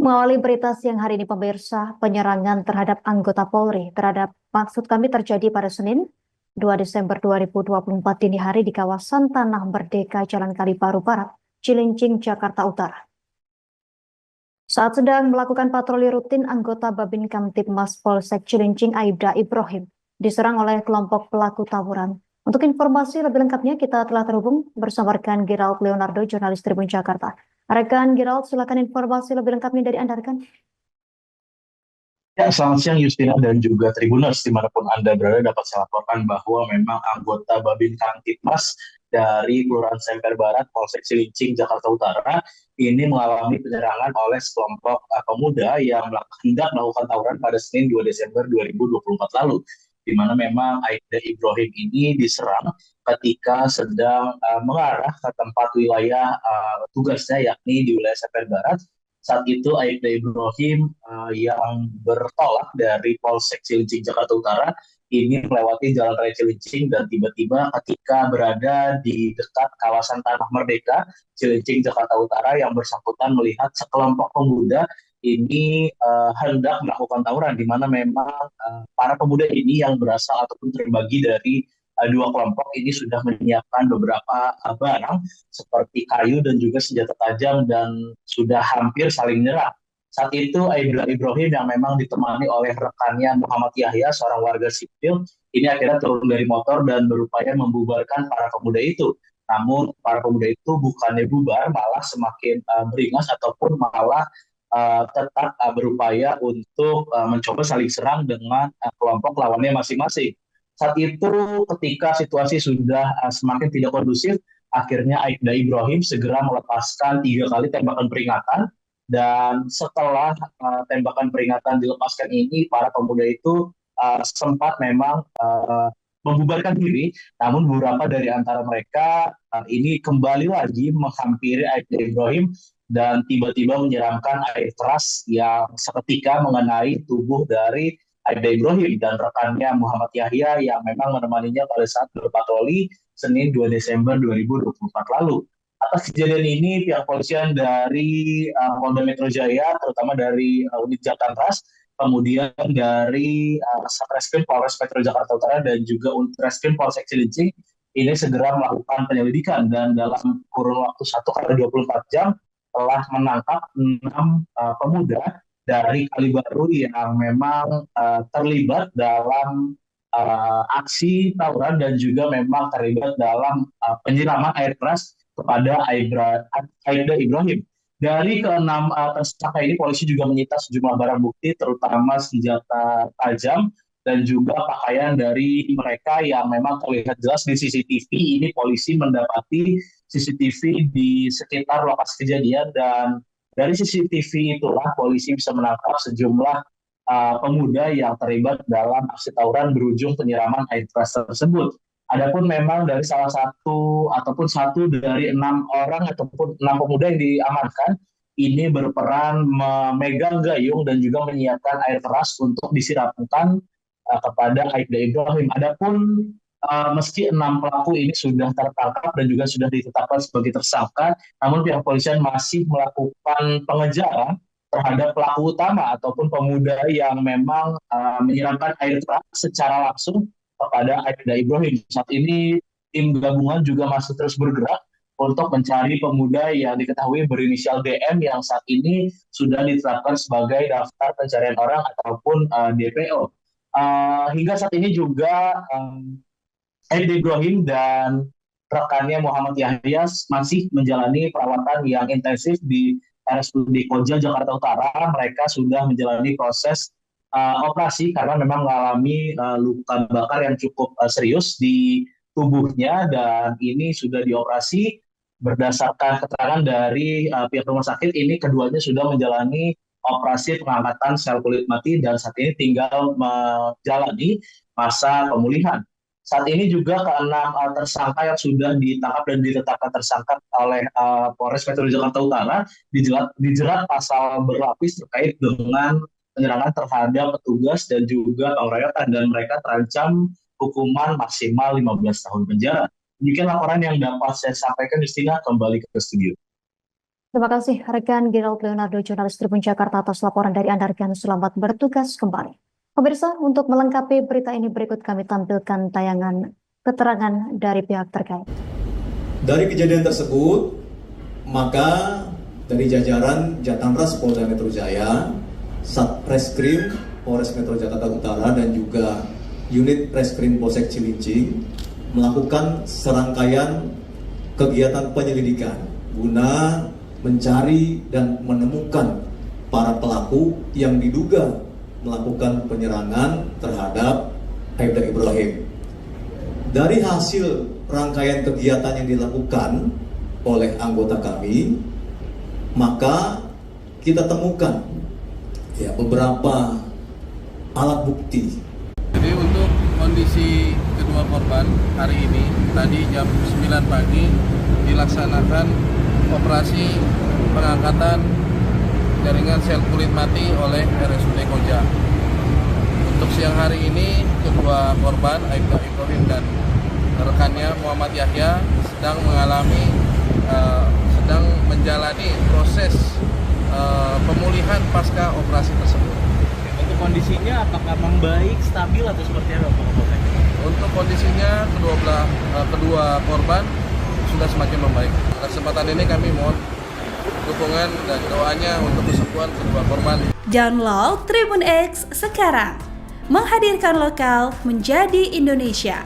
Mengawali berita siang hari ini pemirsa, penyerangan terhadap anggota Polri maksud kami terjadi pada Senin 2 Desember 2024 dini hari di kawasan Tanah Merdeka Jalan Kalibaru Barat, Cilincing, Jakarta Utara. Saat sedang melakukan patroli rutin, anggota Babin Kamtibmas Polsek Cilincing Aibda Ibrahim diserang oleh kelompok pelaku tawuran. Untuk informasi lebih lengkapnya kita telah terhubung bersama rekan Gerald Leonardo, jurnalis Tribun Jakarta. Rekan Gerald, silakan informasi lebih lengkapnya dari Anda, rekan. Ya, selamat siang Justina dan juga Tribuners dimanapun Anda berada. Dapat saya laporkan bahwa memang anggota Babin Kamtibmas dari Kelurahan Semper Barat, Polsek Cilincing, Jakarta Utara ini mengalami penyerangan oleh sekelompok pemuda yang hendak melakukan tawuran pada Senin 2 Desember 2024 lalu, di mana memang Aibda Ibrahim ini diserang ketika sedang mengarah ke tempat wilayah tugasnya, yakni di wilayah Semper Barat. Saat itu Aibda Ibrahim yang bertolak dari Polsek Cilincing Jakarta Utara ini melewati Jalan Raya Cilincing dan tiba-tiba ketika berada di dekat kawasan Tanah Merdeka Cilincing Jakarta Utara, yang bersangkutan melihat sekelompok pemuda ini hendak melakukan tawuran, di mana memang para pemuda ini yang berasal ataupun terbagi dari dua kelompok ini sudah menyiapkan beberapa barang seperti kayu dan juga senjata tajam dan sudah hampir saling nyerang. Saat itu Aibda Ibrahim yang memang ditemani oleh rekannya Muhammad Yahya, seorang warga sipil, ini akhirnya turun dari motor dan berupaya membubarkan para pemuda itu. Namun para pemuda itu bukannya bubar, malah semakin beringas ataupun malah tetap berupaya untuk mencoba saling serang dengan kelompok lawannya masing-masing. Saat itu ketika situasi sudah semakin tidak kondusif, akhirnya Aibda Ibrahim segera melepaskan 3 kali tembakan peringatan, dan setelah tembakan peringatan dilepaskan ini, para pemuda itu sempat memang membubarkan diri, namun beberapa dari antara mereka ini kembali lagi menghampiri Aibda Ibrahim dan tiba-tiba menyiramkan air keras yang seketika mengenai tubuh dari Aibda Ibrahim dan rekannya Muhammad Yahya yang memang menemaninya pada saat berpatroli Senin 2 Desember 2024 lalu. Atas kejadian ini, pihak polisian dari Polda Metro Jaya, terutama dari unit Jakartas, kemudian dari Satreskrim Polres Metro Jakarta Utara dan juga unit Reskrim Polsek Cilincing ini segera melakukan penyelidikan, dan dalam kurun waktu 1 kali 24 jam telah menangkap 6 pemuda dari Kalibaru yang memang terlibat dalam aksi tawuran dan juga memang terlibat dalam penyiraman air keras kepada Aibda Ibrahim. Dari keenam tersangka ini, polisi juga menyita sejumlah barang bukti, terutama senjata tajam dan juga pakaian dari mereka yang memang terlihat jelas di CCTV. Ini polisi mendapati CCTV di sekitar lokasi kejadian, dan dari CCTV itulah polisi bisa menangkap sejumlah pemuda yang terlibat dalam aksi tawuran berujung penyiraman air keras tersebut. Adapun memang dari salah satu ataupun satu dari 6 orang ataupun 6 pemuda yang diamankan ini berperan memegang gayung dan juga menyiapkan air keras untuk disiramkan kepada Aibda Ibrahim. Adapun meski 6 pelaku ini sudah tertangkap dan juga sudah ditetapkan sebagai tersangka, namun pihak kepolisian masih melakukan pengejaran terhadap pelaku utama ataupun pemuda yang memang menyiramkan air keras secara langsung kepada Aibda Ibrahim. Saat ini tim gabungan juga masih terus bergerak untuk mencari pemuda yang diketahui berinisial DM yang saat ini sudah ditetapkan sebagai daftar pencarian orang ataupun DPO. Hingga saat ini juga Aibda Ibrahim dan rekannya Muhammad Yahya masih menjalani perawatan yang intensif di RSUD Koja, Jakarta Utara. Mereka sudah menjalani proses operasi karena memang mengalami luka bakar yang cukup serius di tubuhnya, dan ini sudah dioperasi. Berdasarkan keterangan dari pihak rumah sakit, ini keduanya sudah menjalani operasi pengangkatan sel kulit mati dan saat ini tinggal menjalani masa pemulihan. Saat ini juga keenam tersangka yang sudah ditangkap dan ditetapkan tersangka oleh Polres Metro Jakarta Utara dijerat pasal berlapis terkait dengan penyerangan terhadap petugas dan juga pengeroyokan, dan mereka terancam hukuman maksimal 15 tahun penjara. Demikian laporan yang dapat saya sampaikan. Justina, kembali ke studio. Terima kasih rekan Gerald Leonardo, jurnalis Tribun Jakarta atas laporan dari Anda rekan. Selamat bertugas kembali. Pemirsa, untuk melengkapi berita ini berikut kami tampilkan tayangan keterangan dari pihak terkait. Dari kejadian tersebut, maka dari jajaran Jatanras Polda Metro Jaya, Satreskrim Polres Metro Jakarta Utara dan juga unit Reskrim Polsek Cilincing melakukan serangkaian kegiatan penyelidikan guna mencari dan menemukan para pelaku yang diduga melakukan penyerangan terhadap Aibda Ibrahim. Dari hasil rangkaian kegiatan yang dilakukan oleh anggota kami, maka kita temukan beberapa alat bukti. Jadi untuk kondisi kedua korban hari ini, tadi jam 9 pagi dilaksanakan operasi pengangkatan jaringan sel kulit mati oleh RSUD Koja. Untuk siang hari ini, kedua korban Aibda Ibrahim dan rekannya Muhammad Yahya sedang menjalani proses pemulihan pasca operasi tersebut. Untuk kondisinya apakah membaik, stabil atau seperti apa Pak Kapolsek? Untuk kondisinya kedua korban sudah semakin membaik. Kesempatan ini kami mohon dukungan dan doanya untuk kesembuhan kedua korban. Download Tribun X sekarang, menghadirkan lokal menjadi Indonesia.